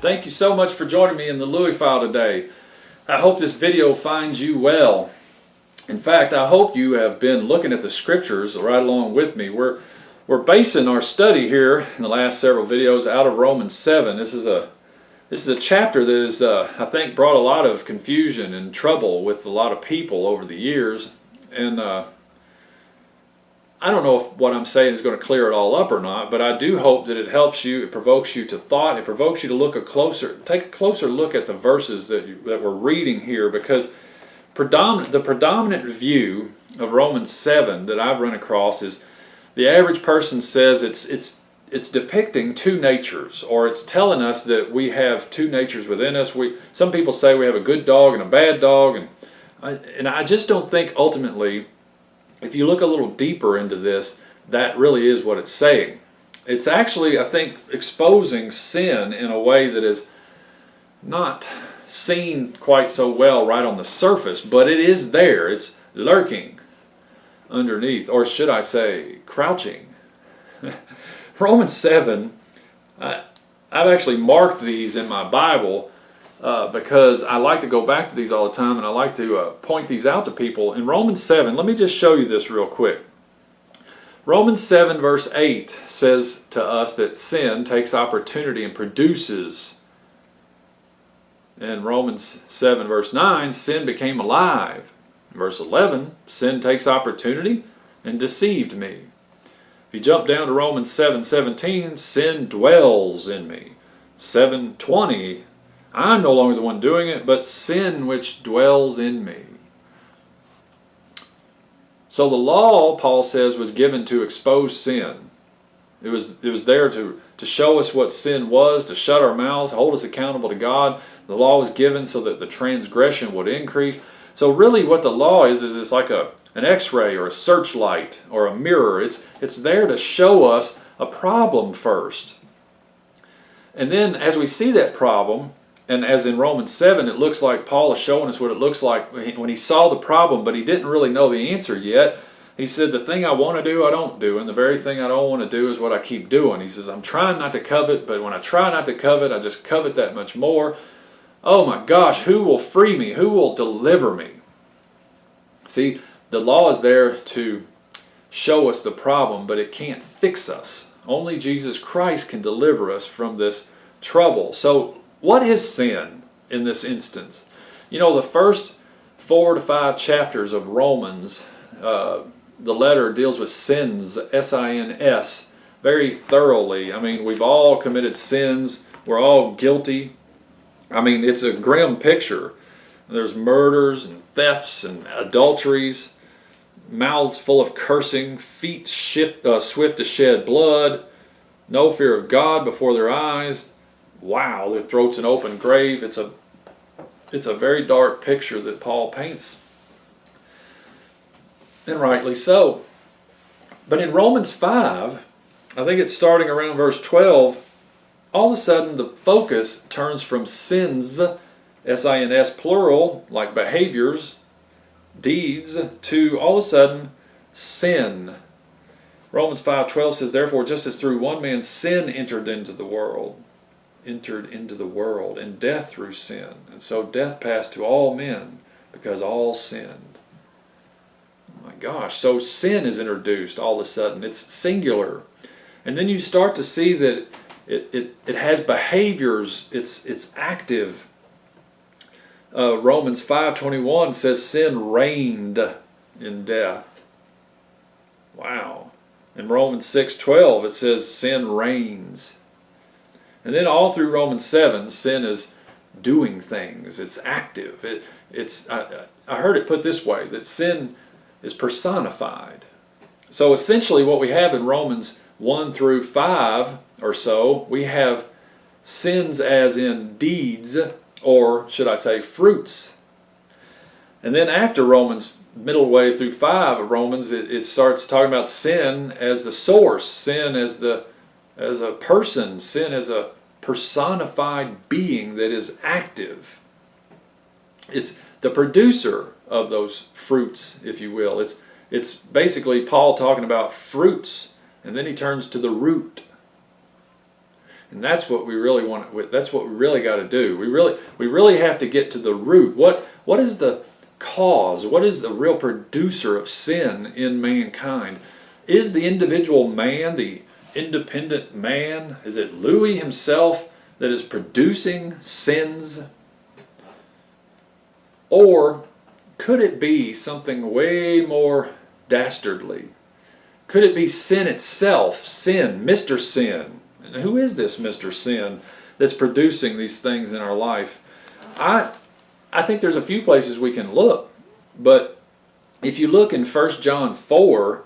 Thank you so much for joining me in the Louie file today. I hope this video finds you well. In fact, I hope you have been looking at the scriptures right along with me. We're basing our study here in the last several videos out of Romans 7. This is a chapter that is, I think, brought a lot of confusion and trouble with a lot of people over the years. And I don't know if what I'm saying is going to clear it all up or not, but I do hope that it helps you, it provokes you to thought, it provokes you to take a closer look at the verses that we're reading here, because the predominant view of Romans 7 that I've run across is the average person says it's depicting two natures, or it's telling us that we have two natures within us. Some people say we have a good dog and a bad dog, and I just don't think ultimately, if you look a little deeper into this, that really is what it's saying. It's actually, I think, exposing sin in a way that is not seen quite so well right on the surface, but it is there. It's lurking underneath, or should I say, crouching. Romans 7, I've actually marked these in my Bible because I like to go back to these all the time, and I like to point these out to people. In Romans 7, let me just show you this real quick. Romans 7 verse 8 says to us that sin takes opportunity and produces. In Romans 7 verse 9, sin became alive. In verse 11, sin takes opportunity and deceived me. If you jump down to Romans 7:17, sin dwells in me. 7:20, I'm no longer the one doing it, but sin which dwells in me. So the law, Paul says, was given to expose sin. It was there to show us what sin was, to shut our mouths, hold us accountable to God. The law was given so that the transgression would increase. So really what the law is it's like an x-ray or a searchlight or a mirror. It's there to show us a problem first. And then as we see that problem, and as in Romans 7, it looks like Paul is showing us what it looks like when he saw the problem, but he didn't really know the answer yet. He said, the thing I want to do, I don't do, and the very thing I don't want to do is what I keep doing. He says, I'm trying not to covet, but when I try not to covet, I just covet that much more. Oh my gosh, who will free me? Who will deliver me? See, the law is there to show us the problem, but it can't fix us. Only Jesus Christ can deliver us from this trouble. So what is sin in this instance? You know, the first 4 to 5 chapters of Romans, the letter deals with sins, S-I-N-S, very thoroughly. I mean, we've all committed sins. We're all guilty. I mean, it's a grim picture. There's murders and thefts and adulteries, mouths full of cursing, feet swift to shed blood, no fear of God before their eyes. Wow, their throat's an open grave. It's a very dark picture that Paul paints, and rightly so. But in Romans 5, I think it's starting around verse 12, all of a sudden the focus turns from sins, S-I-N-S plural, like behaviors, deeds, to all of a sudden sin. Romans 5:12 says, therefore, just as through one man sin entered into the world, and death through sin, and so death passed to all men because all sinned. Oh my gosh, so sin is introduced all of a sudden. It's singular. And then you start to see that it has behaviors, it's active. Romans 5:21 says sin reigned in death. Wow. In Romans 6:12 it says sin reigns. And then all through Romans 7, sin is doing things. It's active. I heard it put this way, that sin is personified. So essentially what we have in Romans 1 through 5 or so, we have sins as in deeds, or should I say fruits. And then after Romans, middle way through 5 of Romans, it starts talking about sin as the source, sin as a person, sin as a personified being that is active. It's the producer of those fruits, if you will. It's basically Paul talking about fruits, and then he turns to the root. And that's what we really want. That's what we really got to do. We really have to get to the root. What is the cause? What is the real producer of sin in mankind? Is the individual man, the independent man, is it Louie himself that is producing sins? Or could it be something way more dastardly? Could it be sin itself, sin, Mr. Sin? And who is this Mr. Sin that's producing these things in our life? I think there's a few places we can look, but if you look in 1 John 4,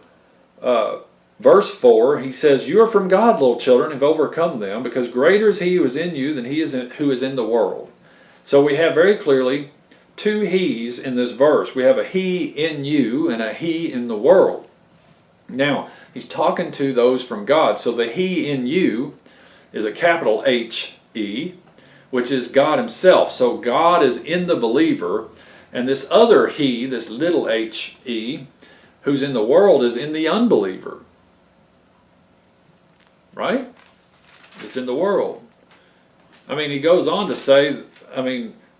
verse 4, he says, "You are from God, little children, have overcome them, because greater is he who is in you than he is who is in the world." So we have very clearly two he's in this verse. We have a he in you and a he in the world. Now, he's talking to those from God. So the he in you is a capital H-E, which is God himself. So God is in the believer, and this other he, this little h-e, who's in the world is in the unbeliever. Right? It's in the world. I mean, he goes on to say,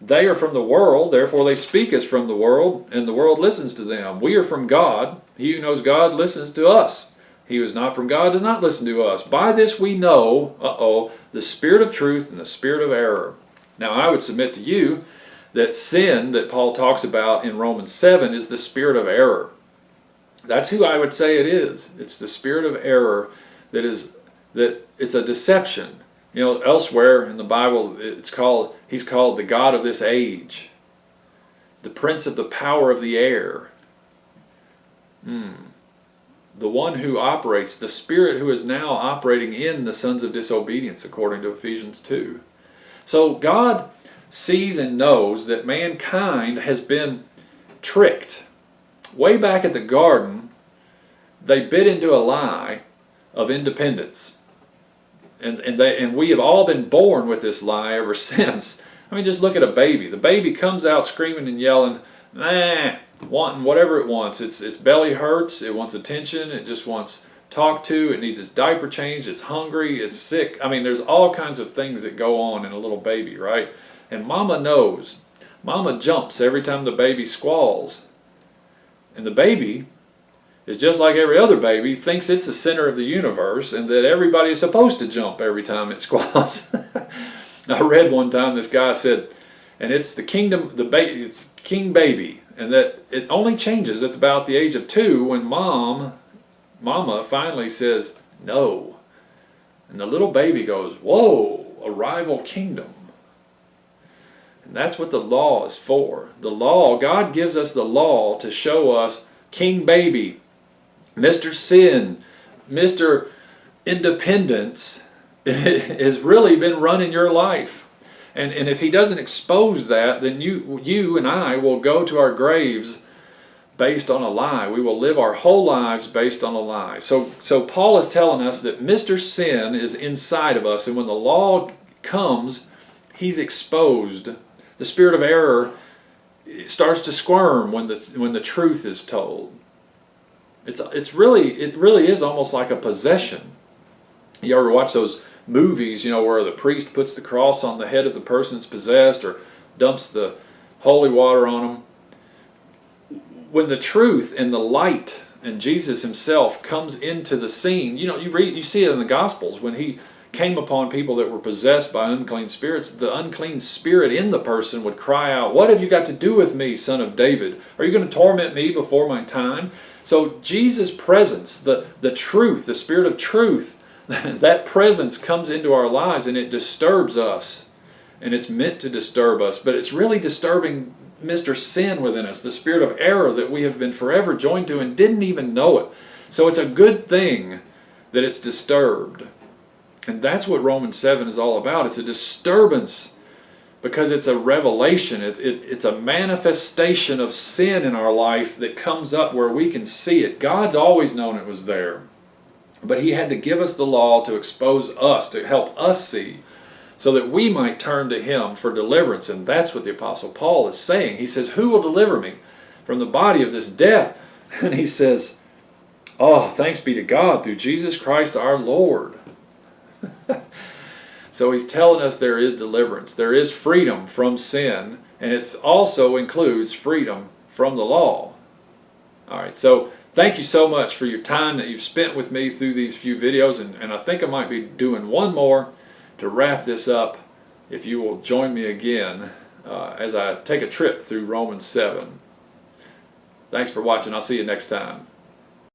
they are from the world, therefore they speak as from the world, and the world listens to them. We are from God. He who knows God listens to us. He who is not from God does not listen to us. By this we know, the spirit of truth and the spirit of error. Now I would submit to you that sin that Paul talks about in Romans 7 is the spirit of error. That's who I would say it is. It's the spirit of error that it's a deception. You know, elsewhere in the Bible, he's called the God of this age, the prince of the power of the air, the one who operates, the spirit who is now operating in the sons of disobedience, according to Ephesians 2. So God sees and knows that mankind has been tricked. Way back at the garden, they bit into a lie of independence. And we have all been born with this lie ever since. I mean, just look at a baby. The baby comes out screaming and yelling, wanting whatever it wants. Its belly hurts. It wants attention. It just wants talked to. It needs its diaper changed. It's hungry. It's sick. I mean, there's all kinds of things that go on in a little baby, right? And mama knows. Mama jumps every time the baby squalls. And the baby is just like every other baby, thinks it's the center of the universe and that everybody is supposed to jump every time it squalls. I read one time this guy said, and it's the kingdom, it's king baby, and that it only changes at about the age of 2 when mama finally says no. And the little baby goes, whoa, a rival kingdom. And that's what the law is for. The law, God gives us the law to show us king baby, Mr. Sin, Mr. Independence has really been running your life. And if he doesn't expose that, then you and I will go to our graves based on a lie. We will live our whole lives based on a lie. So Paul is telling us that Mr. Sin is inside of us, and when the law comes, he's exposed. The spirit of error starts to squirm when the truth is told. It really is almost like a possession. You ever watch those movies, where the priest puts the cross on the head of the person that's possessed or dumps the holy water on them? When the truth and the light and Jesus himself comes into the scene, you see it in the Gospels when he came upon people that were possessed by unclean spirits. The unclean spirit in the person would cry out, "What have you got to do with me, son of David? Are you going to torment me before my time?" So Jesus' presence, the truth, the spirit of truth, that presence comes into our lives and it disturbs us. And it's meant to disturb us, but it's really disturbing Mr. Sin within us, the spirit of error that we have been forever joined to and didn't even know it. So it's a good thing that it's disturbed. And that's what Romans 7 is all about. It's a disturbance because it's a revelation. It's a manifestation of sin in our life that comes up where we can see it. God's always known it was there. But he had to give us the law to expose us, to help us see, so that we might turn to him for deliverance. And that's what the Apostle Paul is saying. He says, who will deliver me from the body of this death? And he says, thanks be to God through Jesus Christ our Lord. So he's telling us there is deliverance. There is freedom from sin, and it also includes freedom from the law. All right, so thank you so much for your time that you've spent with me through these few videos, and I think I might be doing one more to wrap this up if you will join me again as I take a trip through Romans 7. Thanks for watching. I'll see you next time.